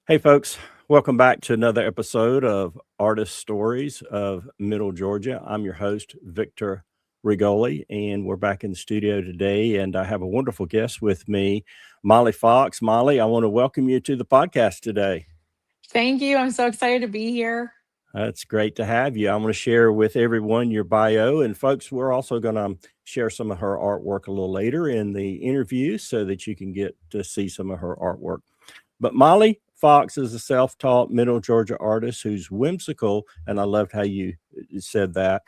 Hey, folks, welcome back to another episode of Artist Stories of Middle Georgia. I'm your host, Victor Rigoli, and we're back in the studio today. And I have a wonderful guest with me, Molly Fox. Molly, I want to welcome you to the podcast today. Thank you. I'm so excited to be here. It's great to have you. I'm going to share with everyone your bio. And, folks, we're also going to share some of her artwork a little later in the interview so that you can get to see some of her artwork. But Molly Fox is a self-taught Middle Georgia artist who's whimsical, and I loved how you said that.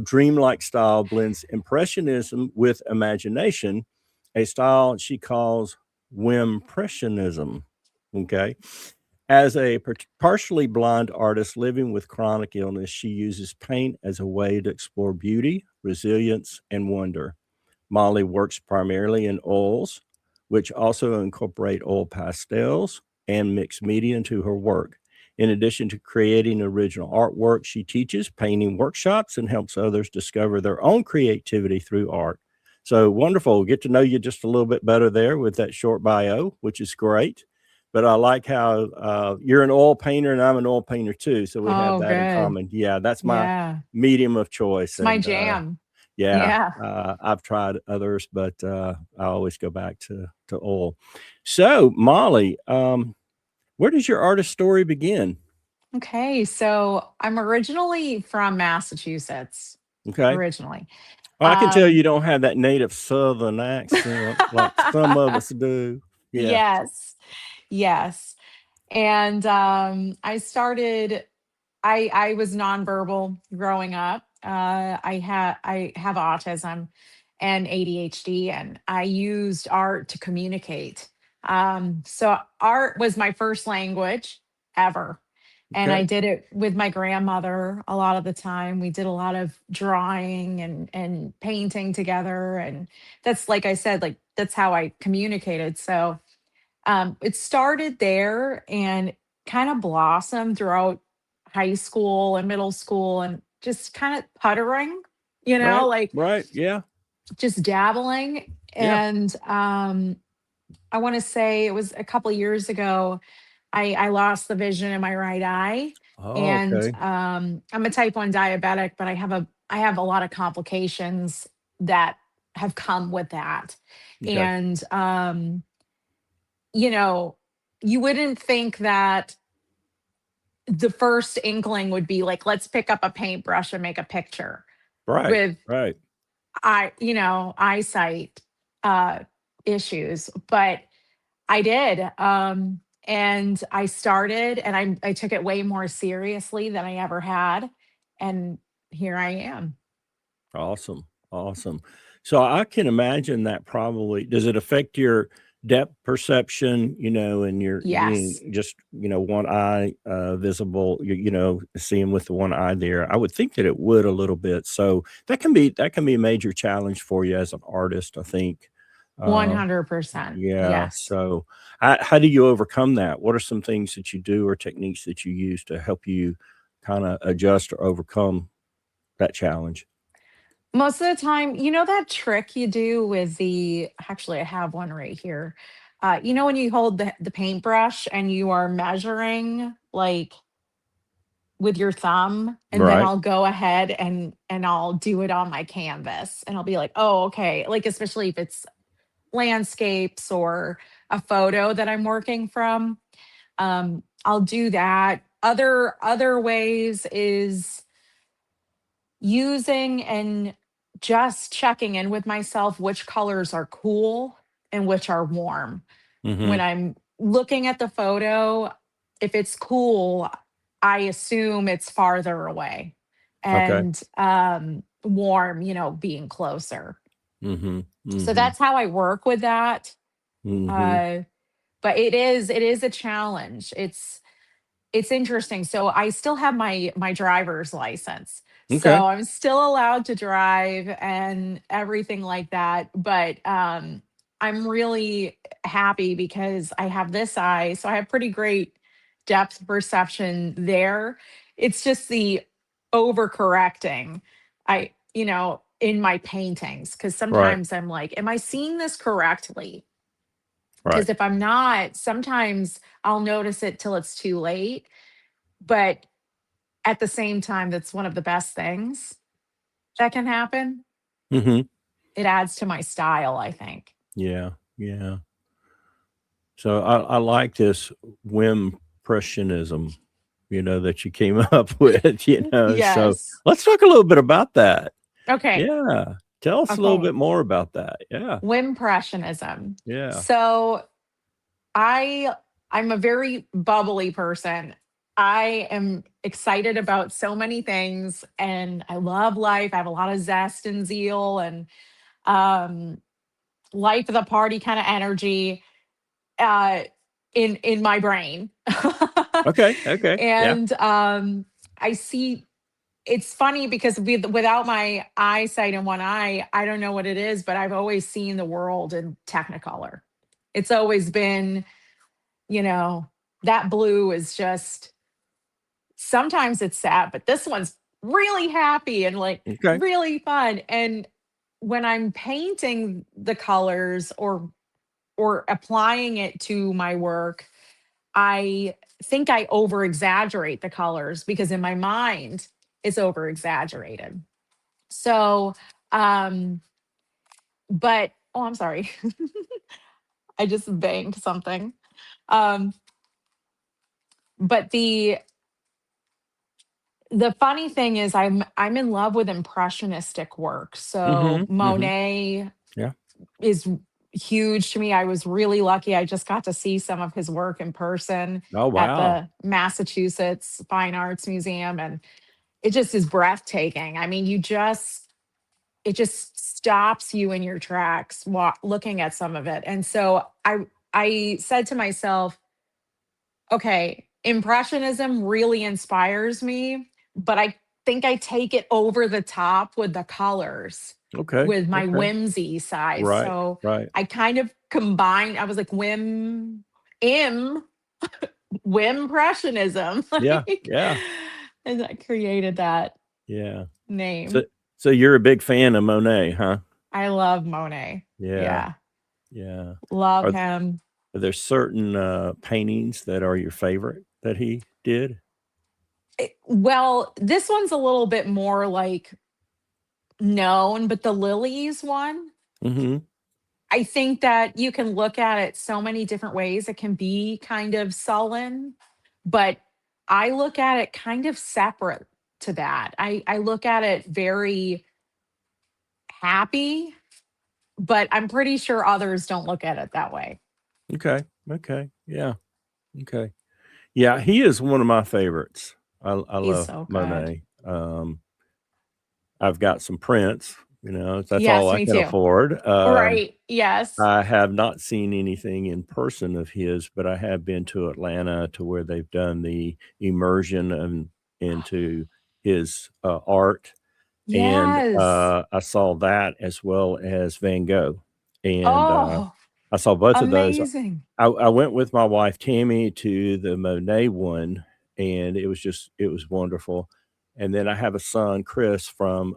Dreamlike style blends impressionism with imagination, a style she calls whimpressionism. Okay. As a partially blind artist living with chronic illness, she uses paint as a way to explore beauty, resilience, and wonder. Molly works primarily in oils, which also incorporate oil pastels and mixed media into her work. In addition to creating original artwork, she teaches painting workshops and helps others discover their own creativity through art. So wonderful. Get to know you just a little bit better there with that short bio, which is great. But I like how you're an oil painter and I'm an oil painter too. So we have Oh, that in good. common. Yeah, that's my Yeah. medium of choice. It's my And jam. yeah, Yeah. I've tried others, but I always go back to oil. So, Molly, where does your artist story begin? Okay. So I'm originally from Massachusetts. Okay. Originally. Well, I can tell Um you don't have that native Southern accent like some of us do. Yeah. yes. Yes. And I was nonverbal growing up. I have autism and ADHD, and I used art to communicate. So art was my first language ever. And I Okay. did it with my grandmother a lot of the time. We did a lot of drawing and painting together. And that's, like I said, like that's how I communicated. So it started there and kind of blossomed throughout high school and middle school and just kind of puttering, Right. like Right. Yeah. just dabbling. Yeah. And I want to say it was a couple years ago, I lost the vision in my right eye. Oh, And okay. I'm a type 1 diabetic, but I have a lot of complications that have come with that. Okay. And you know, you wouldn't think that the first inkling would be like, let's pick up a paintbrush and make a picture Right. with Right. eyesight uh issues. But I did. And I started and I took it way more seriously than I ever had. And here I am. Awesome, awesome. So I can imagine that probably does it affect your depth perception, and your being Yes. just, one eye visible, seeing with the one eye there. I would think that it would a little bit. So that can be a major challenge for you as an artist, I think. Uh, 100%. yeah. Yes. So how do you overcome that? What are some things that you do or techniques that you use to help you kind of adjust or overcome that challenge? Most of the time, that trick you do with actually, I have one right here. When you hold the paintbrush and you are measuring like with your thumb, and then Right. I'll go ahead and I'll do it on my canvas and I'll be like, oh, okay. Like, especially if it's landscapes or a photo that I'm working from. I'll do that. Other ways is using and just checking in with myself which colors are cool and which are warm. When Mhm. I'm looking at the photo, if it's cool, I assume it's farther away, Okay. and warm, being closer. Mhm. So Mhm. that's how I work with that. Mhm. Uh, but it is a challenge. It's interesting. So I still have my driver's license. Okay. So I'm still allowed to drive and everything like that. But I'm really happy because I have this eye. So I have pretty great depth perception there. It's just the overcorrecting. In my paintings, because Right. sometimes I'm like, am I seeing this correctly? Right. Because if I'm not, sometimes I'll notice it till it's too late. But at the same time, that's one of the best things that can happen. Hmm. It adds to my style, I think. Yeah. Yeah. So I like this whimpressionism, that you came up with. So Yes. let's talk a little bit about that. Okay. Yeah. Tell us a little Okay. bit more about that. Yeah. Whimpressionism. Yeah. So I I'm a very bubbly person. I am excited about so many things and I love life. I have a lot of zest and zeal and um life of the party kind of energy uh in my brain. Okay. Okay. Yeah. And I see it's funny because without my eyesight in one eye, I don't know what it is, but I've always seen the world in Technicolor. It's always been, you know, that blue is just sometimes it's sad, but this one's really happy and like Okay. really fun. And when I'm painting the colors or applying it to my work, I think I over exaggerate the colors because in my mind it's over exaggerated. So, um, but oh, I'm sorry. I just banged something. Um, but the funny thing is I'm in love with impressionistic work. So Mhm, mhm. Monet Yeah. is huge to me. I was really lucky. I just got to see some of his work in person Oh, at wow. the Massachusetts Fine Arts Museum and it just is breathtaking. I mean, it just stops you in your tracks looking at some of it. And so I said to myself, okay, impressionism really inspires me, but I think I take it over the top with the colors Okay, with my okay. whimsy side. Right, So right. I kind of combined, I was like im whimpressionism. Yeah, Like yeah, and I created that yeah. So name. so you're a big fan of Monet, huh? I love Monet. Yeah, Yeah. yeah. Love Are him. are there certain, paintings that are your favorite that he did? Well, this one's a little bit more like known, but the lilies one, Mhm. I think that you can look at it so many different ways. It can be kind of sullen, but I look at it kind of separate to that. I look at it very happy, but I'm pretty sure others don't look at it that way. Okay, okay, yeah, okay. Yeah, he is one of my favorites. I He's love so good. Monet. I've got some prints, that's all Yes, I me can too. afford. Right. Yes. I have not seen anything in person of his, but I have been to Atlanta to where they've done the immersion into his, art, and, Yes. I saw that as well as Van Gogh, and, Oh, I saw both of those. amazing. I went with my wife Tammy to the Monet one, and it was wonderful, and then I have a son, Chris, from,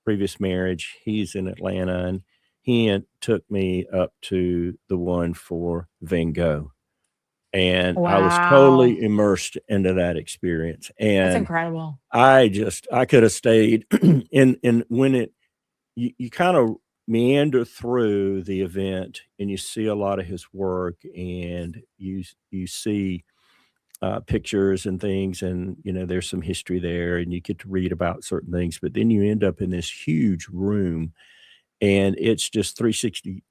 previous marriage. He's in Atlanta, and he took me up to the one for Van Gogh, and I was Wow. totally immersed into that experience, That's and incredible. I coulda stayed in when you kinda meander through the event and you see a lot of his work and you see, pictures and things and, there's some history there and you get to read about certain things, but then you end up in this huge room and it's just 360,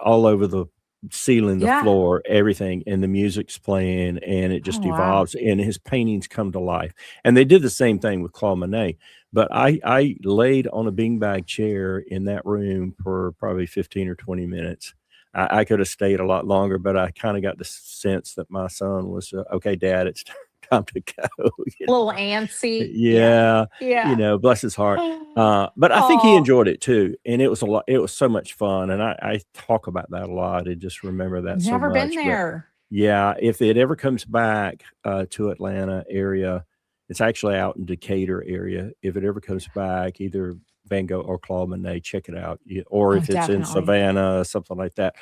all over the ceiling, the Yeah. floor, everything, and the music's playing, and it Oh, just wow. evolves, and his paintings come to life. And they did the same thing with Claude Monet, but I laid on a beanbag chair in that room for probably 15 or 20 minutes. I could have stayed a lot longer, but I kinda got the sense that my son was, "Okay, dad, it's time to go," you A little know? antsy. Yeah. Yeah, Yeah. bless his heart. But I think he Oh, enjoyed it too, and it was so much fun, and I talk about that a lot and just remember that so never been much, but there. yeah, if it ever comes back, to Atlanta area, it's actually out in Decatur area. If it ever comes back, either Van Gogh or Claude Monet, check it out. Or Oh, if it's in definitely. Savannah, something like that,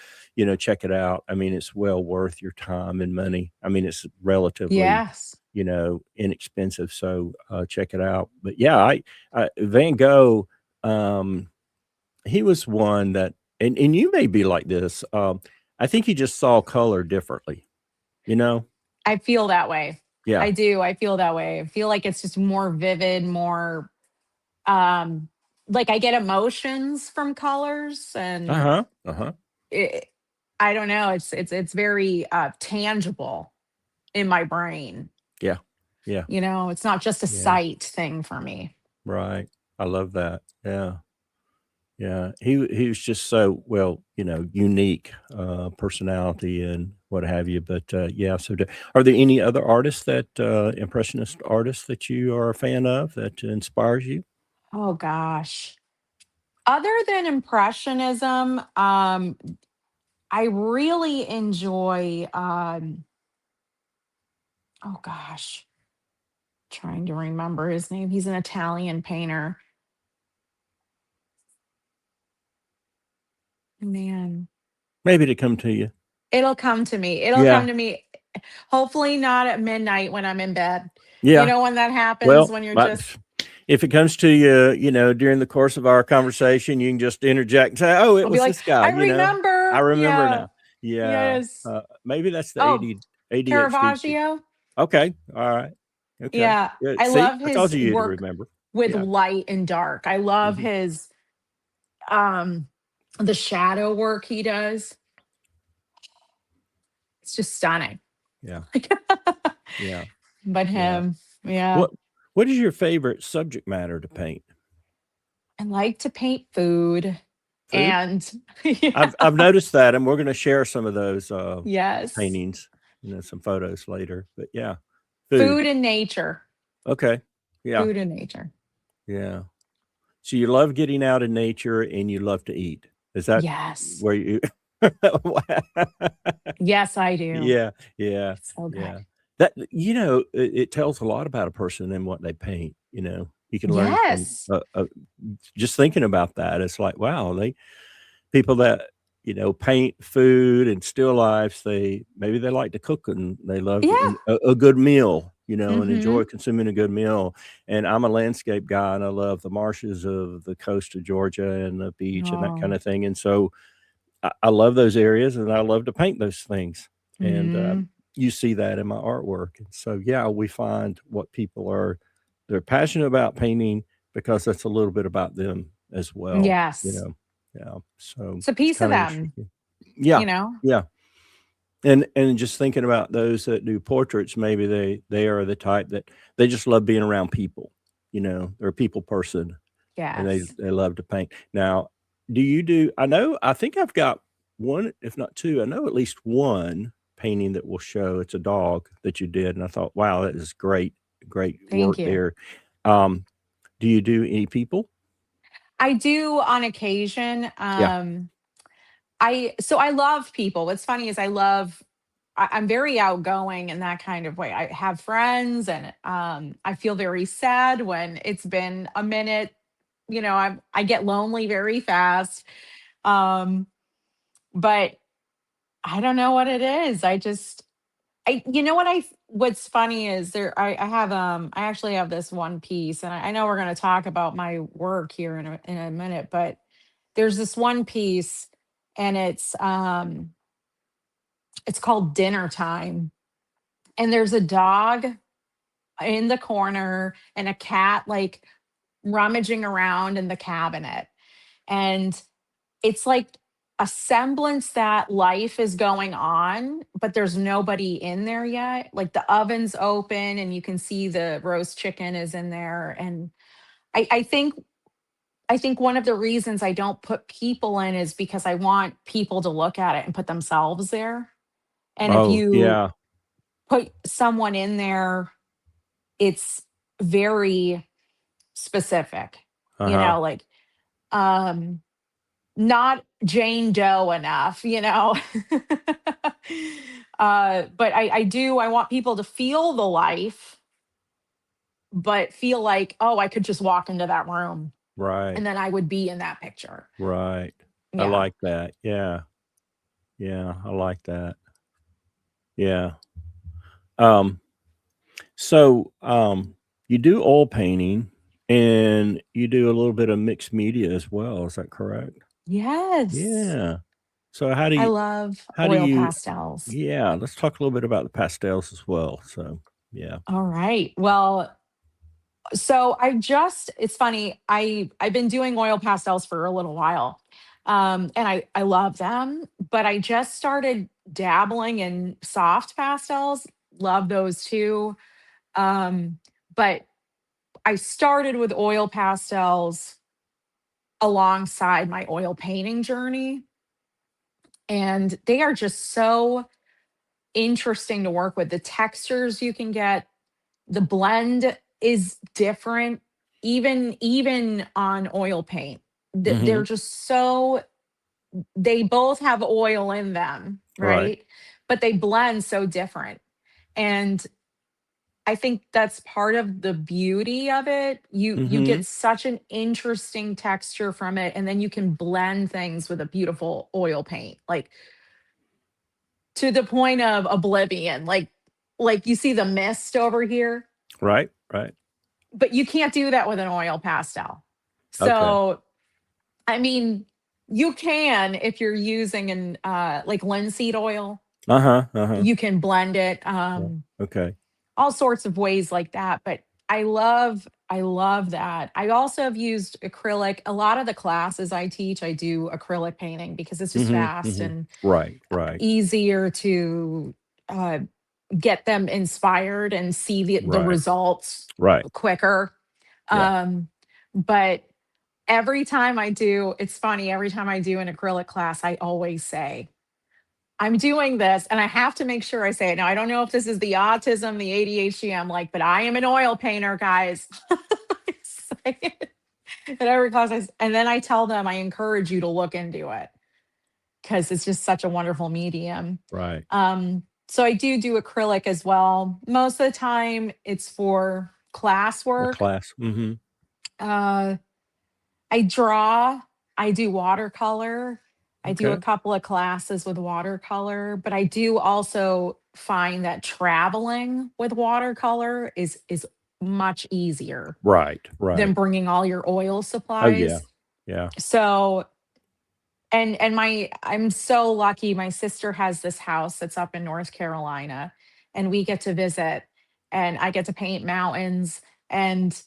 check it out. I mean, it's well worth your time and money. I mean, it's relatively, Yes. inexpensive. So check it out. But yeah, Van Gogh, um, he was one that, and you may be like this. I think he just saw color differently. You know? I feel that way. Yeah. I do. I feel that way. I feel like it's just more vivid, more um like I get emotions from colors Uh and huh. Uh huh. it, I don't know, it's very tangible in my brain. Yeah. Yeah. It's not just a Yeah. sight thing for me. Right. I love that. Yeah. Yeah. He was just so well, unique personality and what have you. But yeah. So, are there any other artists that impressionist artists that you are a fan of that inspires you? Oh gosh. Other than impressionism, I really enjoy oh gosh, trying to remember his name. He's an Italian painter. Man, Maybe to come to you. it'll come to me. It'll Yeah. come to me. Hopefully not at midnight when I'm in bed. You Yeah. know when that happens Well, when you're just if it comes to you, during the course of our conversation, you can just interject and say, "Oh, it I'll be was like, this guy." "I I remember." remember Yeah. now. Yeah, Yes. maybe that's the Oh, ADHD. Caravaggio? Okay, all right, okay. Yeah. Yeah, I see, love I told his you you'd work remember. with Yeah. light and dark. I love Mhm. his um the shadow work he does. It's just stunning. Yeah, Like yeah, but yeah. him, yeah. What What is your favorite subject matter to paint? I like to paint food Food? and yeah. I've noticed that, and we're gonna share some of those, Yes. paintings, some photos later, but yeah, food. Food and nature. Okay. Yeah, Food and nature. yeah. So you love getting out in nature and you love to eat. Is that Yes. where you Yes, I do. Yeah, yeah, It's so good. yeah. That it tells a lot about a person and what they paint, You can learn from, Yes. just thinking about that, it's like, wow, people that, paint food and still lifes, maybe they like to cook and they love Yeah. a good meal, and enjoy Mhm. consuming a good meal. And I'm a landscape guy and I love the marshes of the coast of Georgia and the beach and that kind Oh. of thing. And so I love those areas and I love to paint those things. And Mm. you see that in my artwork. And so, yeah, we find what people they're passionate about painting because that's a little bit about them as well, Yes. Yeah. So It's a it's piece of kind of them, interesting. Yeah. you know? Yeah. And just thinking about those that do portraits, maybe they are the type that they just love being around people, they're a people person and Yes. they love to paint. Now, I think I've got one, if not two, I know at least one painting that will show it's a dog that you did, and I thought, "Wow, that is great Thank work you. there." Um, do you do any people? I do on occasion. Yeah. I love people. What's funny is I'm very outgoing in that kind of way. I have friends and I feel very sad when it's been a minute. I get lonely very fast. Um but I don't know what it is. I you know what I what's funny is I actually have this one piece and I know we're going to talk about my work here in a minute, but there's this one piece and it's called Dinner Time. And there's a dog in the corner and a cat like rummaging around in the cabinet. And it's like a semblance that life is going on, but there's nobody in there yet. Like the oven's open and you can see the roast chicken is in there. And I think one of the reasons I don't put people in is because I want people to look at it and put themselves there. And if Oh, you yeah. put someone in there, it's very specific, Uh-huh. like um not Jane Doe enough, but I want people to feel the life, but feel like, oh, I could just walk into that room. Right. and then I would be in that picture. Right. I Yeah. like that. Yeah. Yeah. I like that. Yeah. Um, so you do oil painting and you do a little bit of mixed media as well. Is that correct? Yes. Yeah. So I love how do oil you pastels. yeah, let's talk a little bit about the pastels as well. So yeah. All right. Well, so it's funny, I've been doing oil pastels for a little while. And I love them, but I just started dabbling in soft pastels. Love those too. Um, but I started with oil pastels alongside my oil painting journey, and they are just so interesting to work with. The textures you can get, the blend is different, even on oil paint. They're Mhm. just so, they both have oil in them, Right. right? But they blend so different. And I think that's part of the beauty of it. You get Mhm. such an interesting texture from it, and then you can blend things with a beautiful oil paint, like to the point of oblivion. Like you see the mist over here, Right. Right. but you can't do that with an oil pastel. Okay. So, I mean, you can if you're using an like linseed oil, Uh-huh. Uh-huh. you can blend it. Yeah. Okay. All sorts of ways like that. But I love that. I also have used acrylic. A lot of the classes I teach, I do acrylic painting because it's just Mhm. fast Mhm. and Right. Right. easier to uh, get them inspired and see the Right. results Right. quicker. Yeah. But every time I do, it's funny, every time I do an acrylic class, I always say, I'm doing this, and I have to make sure I say it. Now, I don't know if this is the autism, the ADHD. I'm like, but I am an oil painter, guys. I say it at every class. And then I tell them I encourage you to look into it because it's just such a wonderful medium. Right. So I do acrylic as well. Most of the time, it's for A classwork. class. Mhm. Uh, I draw, I do watercolor. I do a Okay. couple of classes with watercolor, but I do also find that traveling with watercolor is much easier Right. than Right. bringing all your oil Oh yeah. supplies. Yeah. So, and I'm so lucky, my sister has this house that's up in North Carolina, and we get to visit, and I get to paint mountains and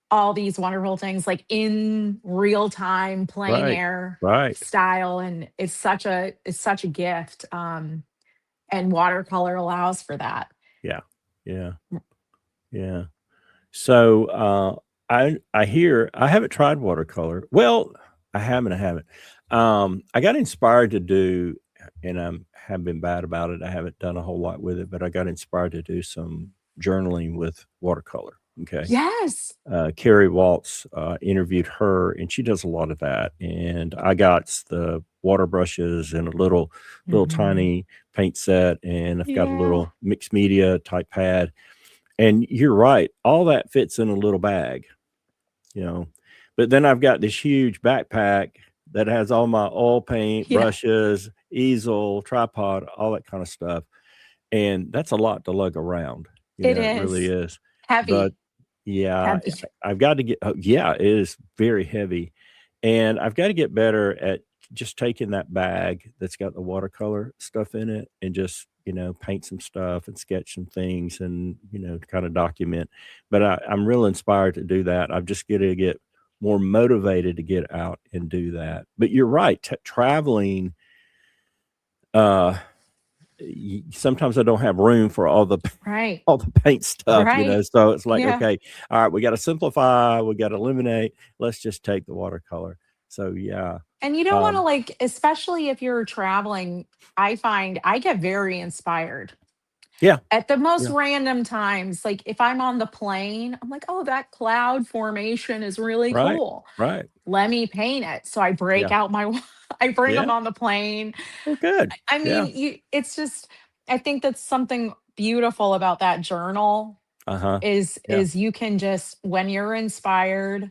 all these wonderful things, like in real time, plein Right. air Right. style, and it's such a gift, and watercolor allows for that. Yeah. Yeah. Yeah. So I hear I haven't tried watercolor. Well, I haven't. I got inspired to do, and I have been bad about it. I haven't done a whole lot with it, but I got inspired to do some journaling with watercolor. Okay. Yes. Carrie Waltz interviewed her, and she does a lot of that. And I got the water brushes and a little Mhm. tiny paint set, and I've got a Yeah. little mixed media type pad. And you're right, all that fits in a little bag, you know. But then I've got this huge backpack that has all my oil paint, Yeah, brushes, easel, tripod, all that kind of stuff. And that's a lot to lug around. it It really is. is. But Heavy, yeah, heavy. I've got to get, oh, yeah, it is very heavy. And I've got to get better at just taking that bag that's got the watercolor stuff in it and just, paint some stuff and sketch some things and, kind of document. But I'm real inspired to do that. I've just got to get more motivated to get out and do that. But you're right, traveling, uh, sometimes I don't have room for all the Right, all the paint stuff, right. so it's like, Yeah. okay, all right, we gotta simplify, we gotta eliminate, let's just take the watercolor. So, yeah, And you don't wanna, um like, especially if you're traveling, I find I get very inspired yeah, at the most yeah, random times. Like, if I'm on the plane, I'm like, "Oh, that cloud formation is really right, cool. right, Let me paint it." So I break yeah, out my I bring yeah, them on the plane. well, good, I mean, yeah, it's just, I think that's something beautiful about that journal uh-huh, is yeah, is you can just, when you're inspired,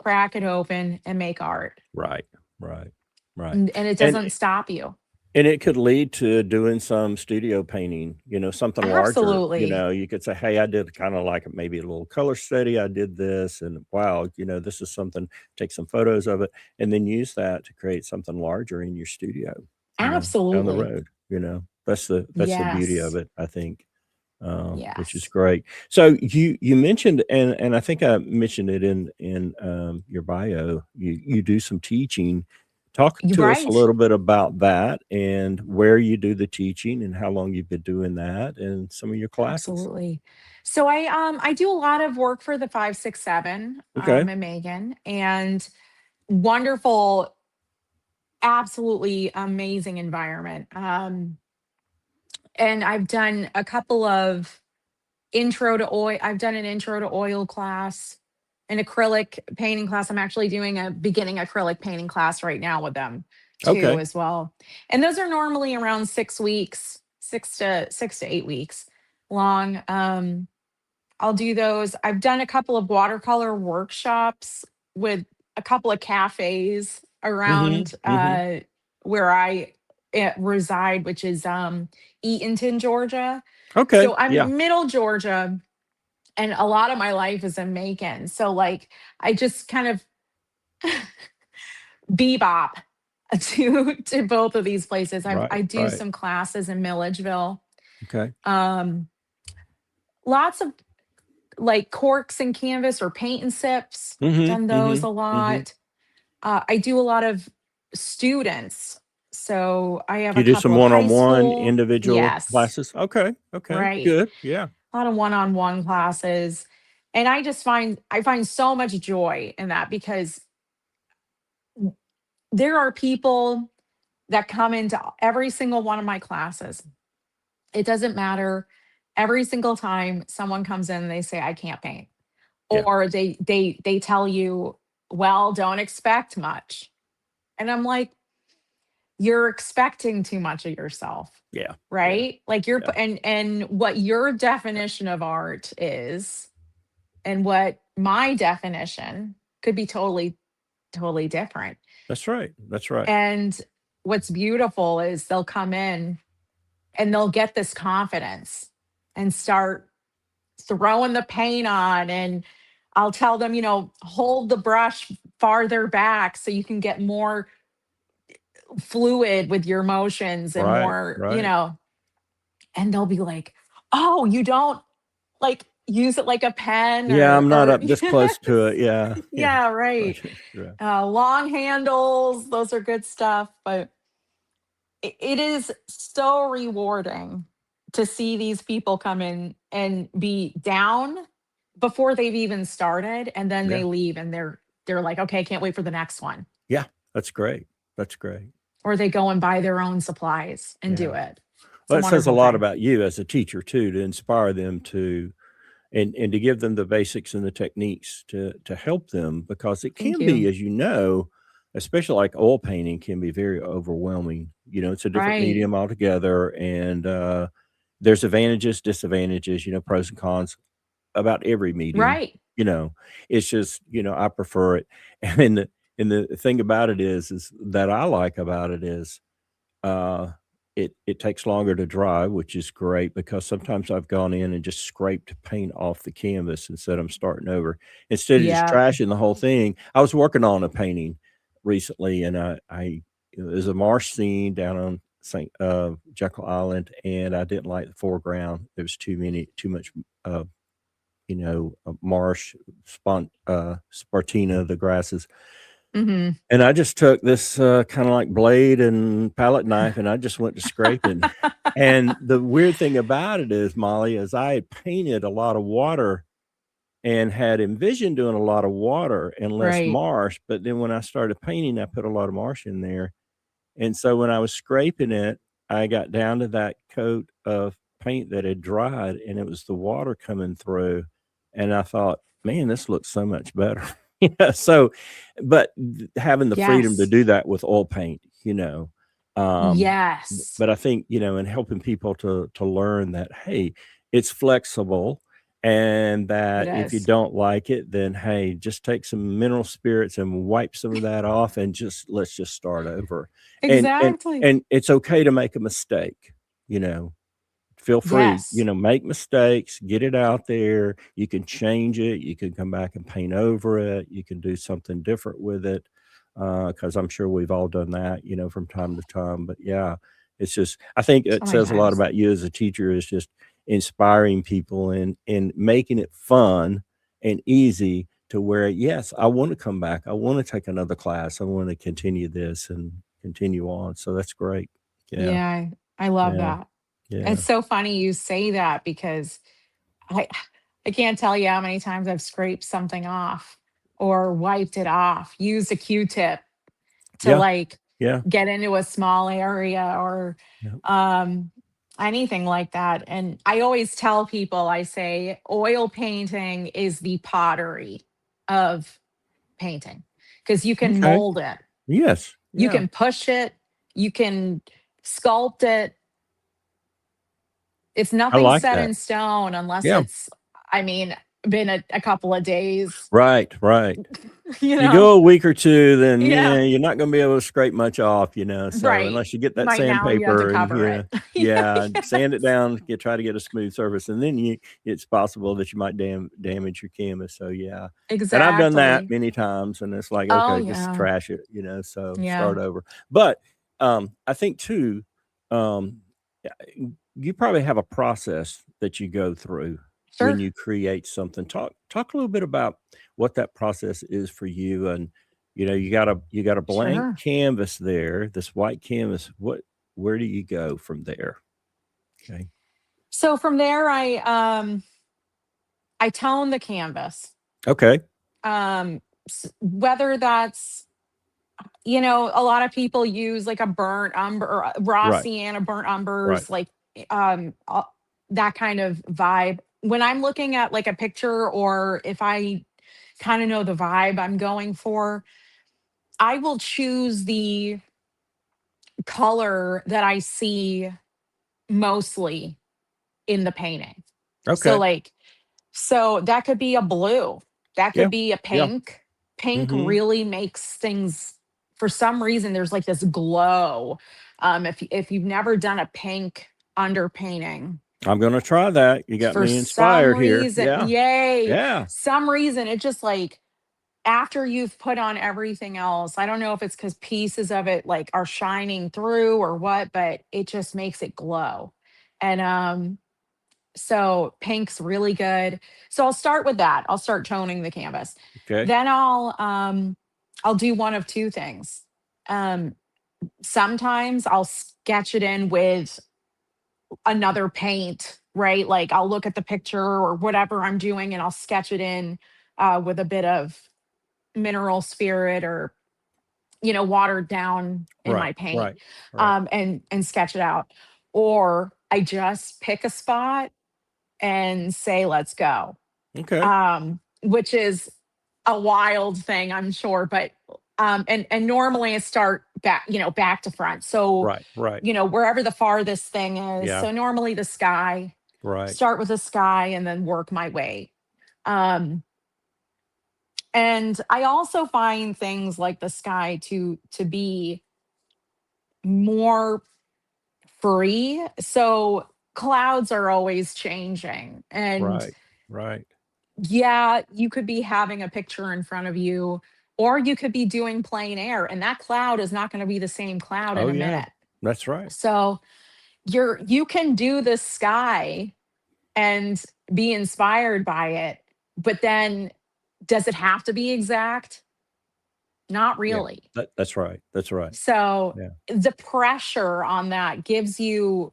crack it open and make art. Right, right, right. And it And doesn't stop you. and it could lead to doing some studio painting, something larger. Absolutely. You could say, "Hey, I did kind of like maybe a little color study. I did this, and wow, this is something." Take some photos of it, and then use that to create something larger in your studio. Down the Absolutely. road. That's the beauty of Yes. it, I think, which is Yes. great. So you mentioned, and I think I mentioned it in your bio. You do some teaching. Talk You're to us a right. little bit about that and where you do the teaching and how long you've been doing that and some of your classes. Absolutely. So I do a lot of work for the 567 Okay. in Macon, and wonderful, absolutely amazing environment. And I've done a couple of intro to oil. I've done an intro to oil class, an acrylic painting class. I'm actually doing a beginning acrylic painting class right now with them too, Okay. as well. And those are normally around 6 weeks, 6 to 8 weeks long. I'll do those. I've done a couple of watercolor workshops with a couple of cafes Mhm. around Mhm. where I reside, which is Eatonton, Georgia. Okay. So Yeah. I'm middle Georgia, and a lot of my life is in Macon. So like I just kind of bebop to both of these places. I Right. do Right. some classes in Milledgeville. Okay. Um, Lots of like corks and canvas or paint and sips. Mhm. Done those Mhm. a Mhm. lot. I do a lot of students. So I have Do a you do some couple of high one-on-one school. individual Yes, classes? Okay. Okay. right. Good. Yeah. A lot of one-on-one classes. And I find so much joy in that because there are people that come into every single one of my classes. It doesn't matter. Every single time someone comes in, they say, I can't paint. Yeah. Or they tell you, well, don't expect much. And I'm like, you're expecting too much of yourself, Yeah. Yeah. right? Like Yeah. and what your definition of art is and what my definition could be totally different. That's right. That's right. And what's beautiful is they'll come in and they'll get this confidence and start throwing the paint on, and I'll tell them, hold the brush farther back so you can get more fluid with your motions and Right. more, Right. and they'll be like, "Oh, you don't like use it like a pen Yeah, I'm not or up this close to it. Yeah. Yeah. yeah, right. Right. Yeah. Long handles, those are good stuff, but it is so rewarding to see these people come in and be down before they've even started, and then Yeah. they leave and they're like, okay, can't wait for the next one, Yeah. That's great. That's great. or they go and buy their own supplies and do Yeah. it. It's a Well, it says a wonderful lot thing. about you as a teacher too, to inspire them to and to give them the basics and the techniques to help them because it Thank can be, you. as you know, especially like oil painting can be very overwhelming. It's a different Right. medium altogether, and there's advantages, disadvantages, pros and cons about every medium. Right. You know, it's just I prefer it, and the thing about it is that I like about it is uh, it takes longer to dry, which is great because sometimes I've gone in and just scraped paint off the canvas instead of starting over. Instead of just Yeah. trashing the whole thing, I was working on a painting recently, and there's a marsh scene down on St. Jekyll Island, and I didn't like the foreground. There was too much, uh, marsh, spartina, the grasses, Hmm. and I just took this, kinda like blade and palette knife, and I just went to scraping. And the weird thing about it is, Molly, is I had painted a lot of water and had envisioned doing a lot of water and less Right. marsh, but then when I started painting, I put a lot of marsh in there, and so when I was scraping it, I got down to that coat of paint that had dried, and it was the water coming through, and I thought, "Man, this looks so much better." So but having the freedom to Yes. do that with oil paint, Yes. but I think, in helping people to learn that, hey, it's flexible And It that if you is. don't like it, then hey, just take some mineral spirits and wipe some of that off and just let's just start over. And and Exactly. and it's okay to make a mistake, you know. Feel free, Yes. make mistakes, get it out there. You can change it. You can come back and paint over it. You can do something different with it. Because I'm sure we've all done that, from time to time. But yeah, it's just, I think it So many says a lot times. about you as a teacher is just inspiring people and making it fun and easy to where, yes, I want to come back. I want to take another class. I want to continue this and continue on. So that's great. Yeah. Yeah, I love Yeah. that. Yeah. It's so funny you say that because I I can't tell you how many times I've scraped something off or wiped it off, used a Q-tip to Yeah. like Yeah. get into a small area or Yeah. um anything like that. And I always tell people, I say oil painting is the pottery of painting because you can Okay. mold it, Yes. you Yeah. can push it, you can sculpt it. It's I nothing like set that. in stone unless Yeah. it's, I mean, been a couple of days, Right, right. you You know? go a week or 2, then, Yeah, yeah, you're not gonna be able to scrape much off, so right. unless you get that By now you have to sandpaper and cover it. Yeah, yeah, sand it yes. down, try to get a smooth surface, and then it's possible that you might damage your canvas, so yeah. And I've done that Exactly. many times, and it's like, Oh, okay, just yeah. trash it, so Yeah. start over. But, I think too, um, yeah, you probably have a process that you go through when Sure. you create something. Talk a little bit about what that process is for you, and you got a blank Sure. canvas there, this white canvas. Where do you go from there? Okay. So from there, I tone the canvas. Okay. Whether that's, a lot of people use like a burnt umber or raw Right. sienna, burnt Right. umbers, like that kind of vibe. When I'm looking at like a picture, or if I kind of know the vibe I'm going for, I will choose the color that I see mostly in the painting. So Okay. like, so that could be a blue, that Yeah. could be a Yeah. pink. Pink Mhm. really makes things, for some reason there's like this glow. If you've never done a pink underpainting, I'm gonna try that. You got for me some inspired here. reason, Yeah. yay, Yeah. some reason it just like, after you've put on everything else, I don't know if it's because pieces of it like are shining through or what, but it just makes it glow. And so pink's really good. So I'll start with that. I'll start toning the canvas. Okay. Then I'll do one of two things. Um Sometimes I'll sketch it in with another paint, right? Like I'll look at the picture or whatever I'm doing and I'll sketch it in with a bit of mineral spirit or, watered down in Right. my paint, Right. Right. and sketch it out. Or I just pick a spot and say, let's go. Okay. Which is a wild thing, I'm sure. But and normally I start back, back to front. So, Right. Right. wherever the farthest thing is. Yeah. So normally the sky, Right. start with the sky and then work my way. Um, and I also find things like the sky to be more free. So clouds are always changing. And Right. Right. yeah, you could be having a picture in front of you, or you could be doing plain air, and that cloud is not going to be the same cloud in Oh, a yeah. minute. That's right. So you can do the sky and be inspired by it, but then does it have to be exact? Not Yeah. really. That's right. That's right. So Yeah. the pressure on that gives you,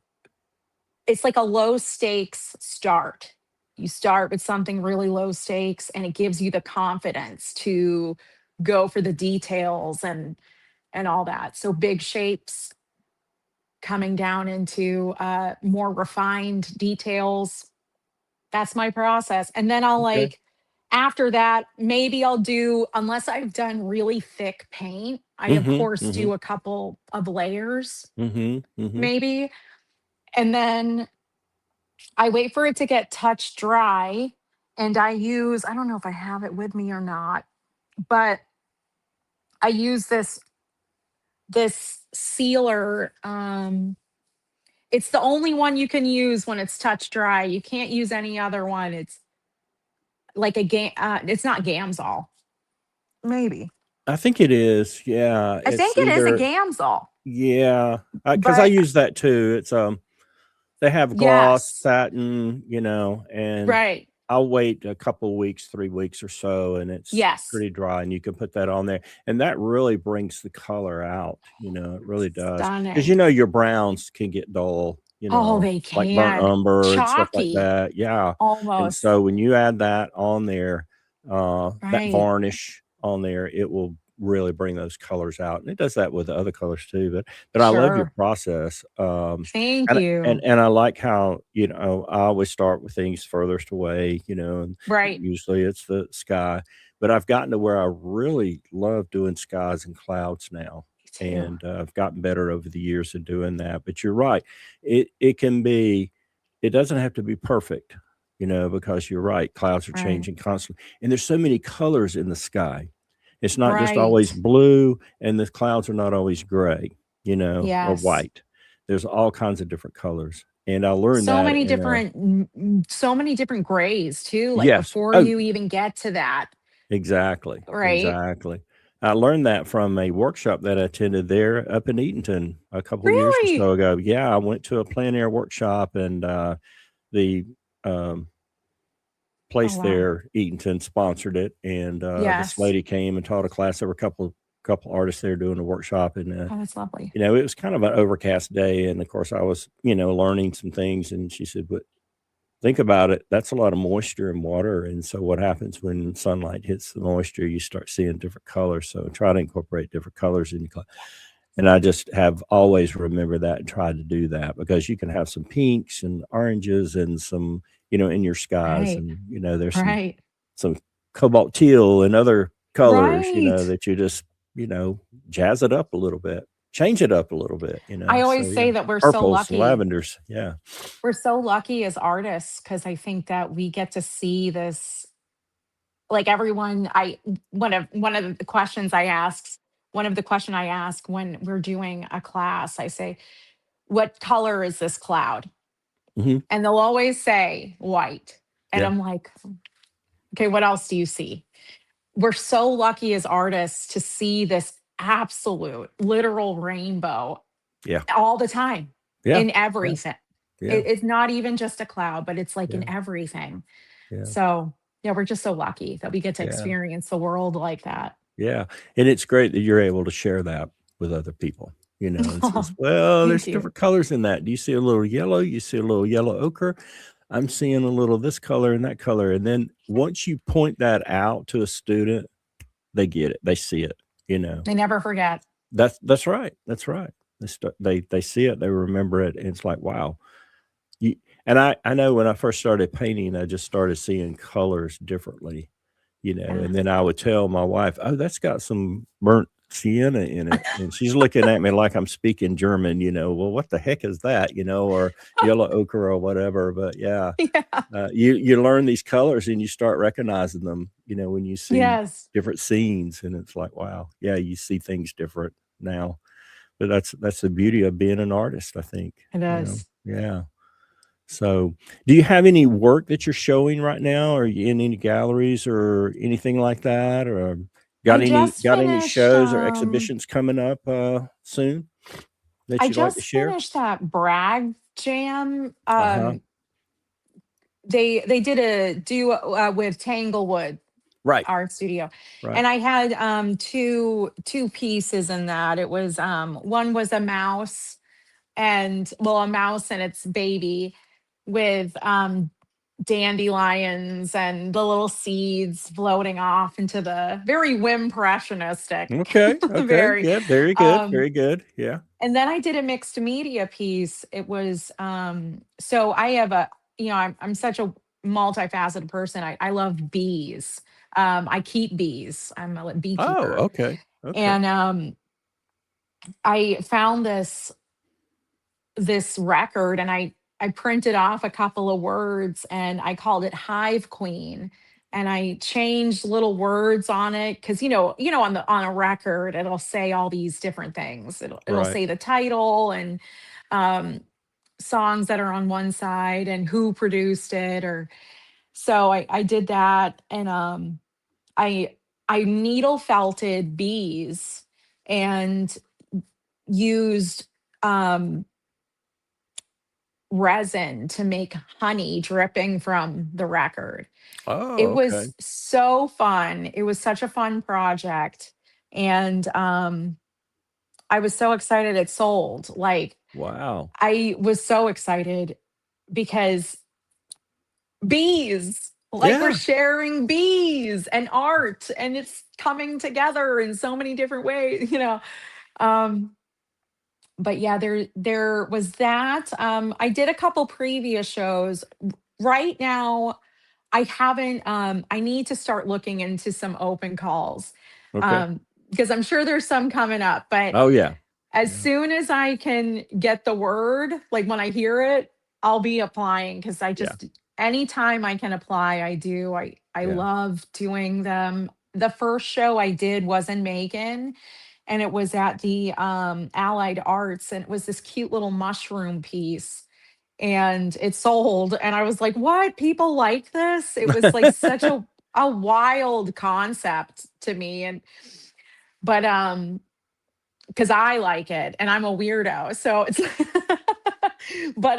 it's like a low stakes start. You start with something really low stakes and it gives you the confidence to go for the details and all that. So big shapes coming down into more refined details. That's my process. And then I'll Okay. like, after that, maybe I'll do, unless I've done really thick paint, I of Mhm. course do Mhm. a couple of layers, Mhm. Mhm. maybe. And then I wait for it to get touch dry. and I don't know if I have it with me or not, but I use this sealer. It's the only one you can use when it's touch dry. You can't use any other one. It's like a game. It's not Gamsol. Maybe. I think it is. Yeah, I it's think it is a either Gamsol. yeah, because I But use that too. It's they have gloss, yes, satin, and right. I'll wait a couple weeks, 3 weeks or so, and it's Yes. pretty dry, and you can put that on there, and that really brings the color out, it really does. Because Stunning. your browns can get dull, Oh, they like burnt can. umber and stuff like Chalky that, yeah, and almost. so when you add that on there, that Right. varnish on there, it will really bring those colors out, and it does that with the other colors too, but I love your Sure. process, Thank and you. and I like how, I always start with things furthest away, and Right. usually it's the sky, but I've gotten to where I really love doing skies and clouds now, Me too. and, I've gotten better over the years at doing that, but you're right. It can be it doesn't have to be perfect, because you're right, clouds are Right. changing constantly, and there's so many colors in the sky. It's not just always Right. blue, and the clouds are not always gray, or Yes. white. There's all kinds of different colors, and I learned So that many in a different so many different grays too, like yes. before Oh, you even get to that, exactly, right? exactly. I learned that from a workshop that I attended there up in Eatonton a couple of years or Really? so ago. Yeah, I went to a plein air workshop, and, the, um, Oh, place wow. there, Eatonton, sponsored it, and, this Yes. lady came and taught a class. There were a couple artists there doing a workshop, and, Oh, that's lovely. it was kind of an overcast day, and of course, I was, learning some things, and she said, "But think about it, that's a lot of moisture and water, and so what happens when sunlight hits the moisture, you start seeing different colors, so try to incorporate different colors in your clo." And I just have always remembered that and tried to do that because you can have some pinks and oranges and some, in your skies, Right. and, there's Right. some cobalt teal and other colors, Right. that you just, you know, jazz it up a little bit, change it up a little bit, I so always yeah. say that we're so Purples, lucky. lavenders, yeah. We're so lucky as artists because I think that we get to see this, like everyone I one of the questions I ask one of the question I ask when we're doing a class, I say, "What color is this cloud?" Mhm. And they'll always say white. And Yeah, I'm like, "Okay, what else do you see?" We're so lucky as artists to see this absolute literal rainbow yeah, all the time yeah, in yeah, everything. yeah, It's not even just a cloud, but it's like yeah, in everything. yeah, So, yeah, we're just so lucky that we get to yeah. experience the world like that. Yeah, and it's great that you're able to share that with other people, and says, "Well, Thank there's you. different colors in that. Do you see a little yellow? You see a little yellow ochre? I'm seeing a little this color and that color." And then once you point that out to a student, they get it. They see it, you know. They never forget. That's right. That's right. They see it, they remember it, and it's like, wow. You and I know when I first started painting, I just started seeing colors differently, Yeah. and then I would tell my wife, "Oh, that's got some burnt sienna in it," and she's looking at me like I'm speaking German, "Well, what the heck is that?" Or yellow ochre or whatever, but yeah, Yeah. you learn these colors and you start recognizing them, when you see Yes, different scenes, and it's like, wow, yeah, you see things different now, but that's the beauty of being an artist, I think, it is. yeah. So, do you have any work that you're showing right now? Are you in any galleries or anything like that? Or I got any just got any finished shows or exhibitions coming up, soon that I you'd like to just share? finished that brag jam. Uh-huh. They did a duo with Tanglewood Right, art studio, right. and I had two pieces in that. It was one was a mouse, and well, a mouse and its baby with dandelions and the little seeds floating off into the very whimpressionistic. Okay, okay. Very Yeah, very good, um very good. Yeah. and then I did a mixed media piece. It was so I have a I'm such a multifaceted person. I love bees. I keep bees. I'm a Oh, beekeeper. okay, okay. And I found this record, and I I printed off a couple of words and I called it Hive Queen. And I changed little words on it because on the on a record it'll say all these different things. It'll Right. say the title and um, songs that are on one side and who produced it. Or so I did that, and I I needle felted bees and used um, resin to make honey dripping from the record. Oh, It okay. was so fun. It was such a fun project. And I was so excited it sold. Like, Wow. I was so excited because bees, like, we're Yeah. sharing bees and art, and it's coming together in so many different ways. Um, but yeah, there was that. I did a couple previous shows. Right now, I haven't. I need to start looking into some open calls, Okay. um, because I'm sure there's some coming up. But Oh, yeah. as Yeah. soon as I can get the word, like when I hear it, I'll be applying because I Yeah. just anytime I can apply, I do. I Yeah. love doing them. The first show I did was in Macon, and it was at the Allied Arts, and it was this cute little mushroom piece, and it sold, and I was like, "What? People like this?" It was like such a wild concept to me, and but because I like it and I'm a weirdo. So it's but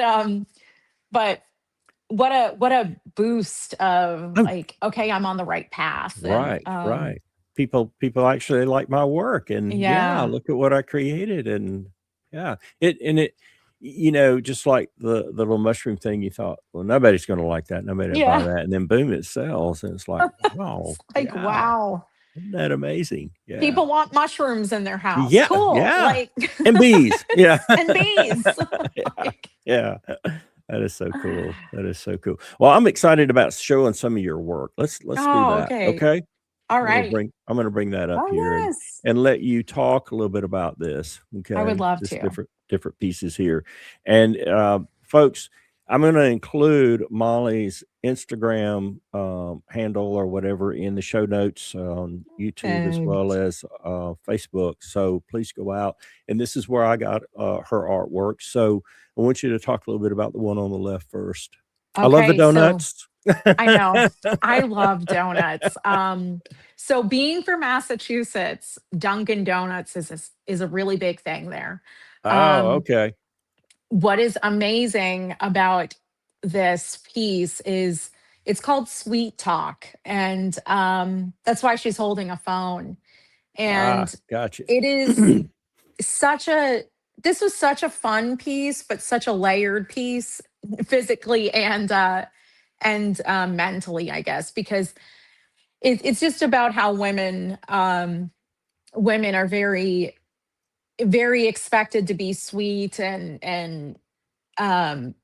but what a boost of Oh, like, okay, I'm on the right path. And right, right. People actually like my work, and yeah, yeah. look at what I created, and yeah, just like the little mushroom thing, you thought, well, nobody's going to like that, nobody will buy Yeah. that, and then boom, it sells, and it's like, wow, It's like, yeah, wow. isn't that amazing? Yeah, People want mushrooms in their house. yeah, Cool. yeah, Like and bees, yeah, and bees. yeah, Like, yeah. That is so cool. That is so cool. Well, I'm excited about showing some of your work. Let's do oh, that. okay. Okay. All right. I'm gonna bring that up here Oh yes. and let you talk a little bit about this, I would okay? love Just to. different pieces here. And, folks, I'm gonna include Molly's Instagram, handle or whatever in the show notes on YouTube as well Thanks. as, Facebook, so please go out, and this is where I got, her artwork, so I want you to talk a little bit about the one on the left first. I love the Okay, so donuts. I know. I love donuts. So being from Massachusetts, Dunkin' Donuts is a really big thing there. Oh, Um, okay. what is amazing about this piece is it's called Sweet Talk, and that's why she's holding a phone. Ah, And gotcha. it is such a this was such a fun piece, but such a layered piece physically and mentally, I guess, because it's just about how women are very very expected to be sweet and um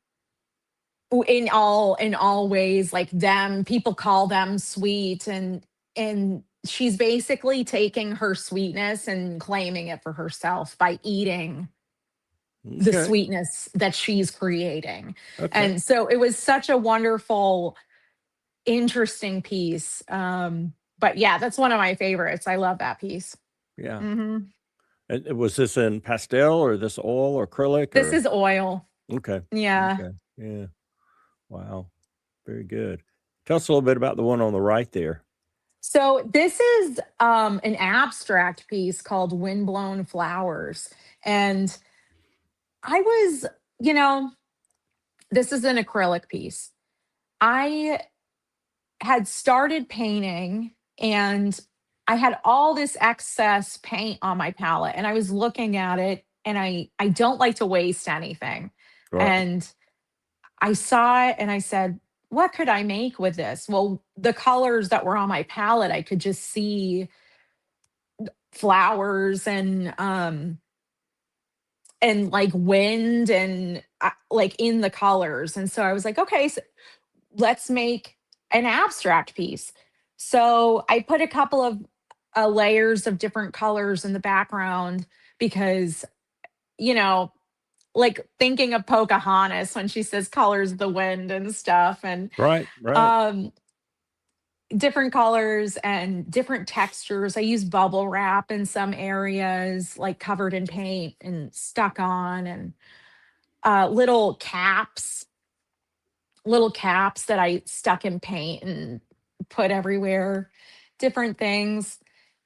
in all ways, like them people call them sweet, and she's basically taking her sweetness and claiming it for herself by eating the Okay, sweetness that she's creating. okay. And so it was such a wonderful, interesting piece. But yeah, that's one of my favorites. I love that piece. Yeah. Hmm. And was this in pastel or this oil or acrylic This or is oil. okay, Yeah. okay. Yeah. Wow. Very good. Tell us a little bit about the one on the right there. So this is an abstract piece called Windblown Flowers. And I was, you know, this is an acrylic piece. I had started painting, and I had all this excess paint on my palette, and I was looking at it, and I don't like to waste anything. Right. And I saw it and I said, what could I make with this? Well, the colors that were on my palette, I could just see flowers and like wind and like in the colors. And so I was like, okay, so let's make an abstract piece. So I put a couple of layers of different colors in the background because, you know, like thinking of Pocahontas when she says colors of the wind and stuff, and Right, right. um different colors and different textures. I use bubble wrap in some areas, like covered in paint and stuck on, and little caps, little caps that I stuck in paint and put everywhere, different things.